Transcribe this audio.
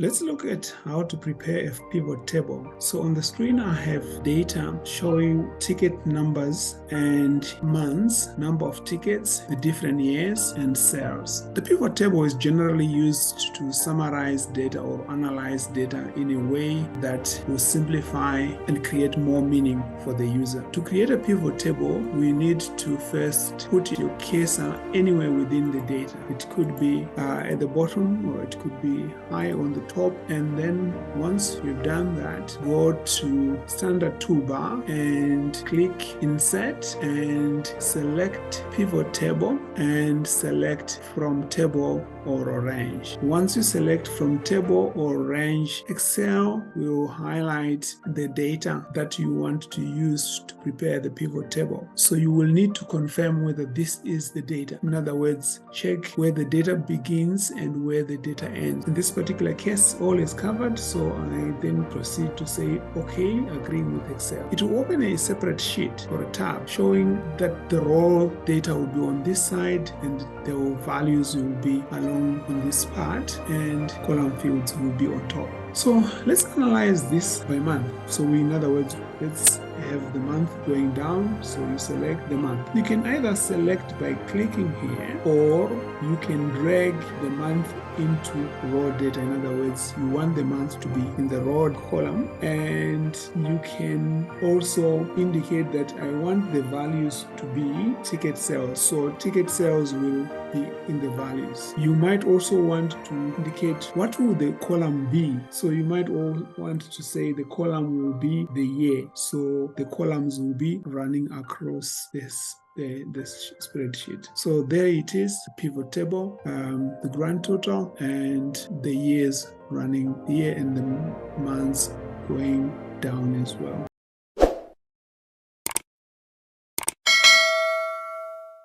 Let's look at how to prepare a pivot table. So on the screen, I have data showing ticket numbers and months, number of tickets, the different years, and sales. The pivot table is generally used to summarize data or analyze data in a way that will simplify and create more meaning for the user. To create a pivot table, we need to first put your cursor anywhere within the data. It could be at the bottom, or it could be high on the top, and then once you've done that, go to standard toolbar and click insert and select pivot table and select from table or range. Once you select from table or range, Excel will highlight the data that you want to use to prepare the pivot table. So you will need to confirm whether this is the data. In other words, check where the data begins and where the data ends. In this particular case, all is covered, so I then proceed to say OK, agreeing with Excel. It will open a separate sheet or a tab showing that the raw data will be on this side and the values will be along on this part and column fields will be on top. So let's analyze this by month. So in other words, let's have the month going down, so you select the month. You can either select by clicking here, or you can drag the month into raw data. In other words, you want the month to be in the raw column, and you can also indicate that I want the values to be ticket sales. So ticket sales will be in the values. You might also want to indicate what will the column be. So you might want to say the column will be the year. So the columns will be running across this spreadsheet. So there it is, the pivot table, the grand total, and the years running, the year and the months going down as well.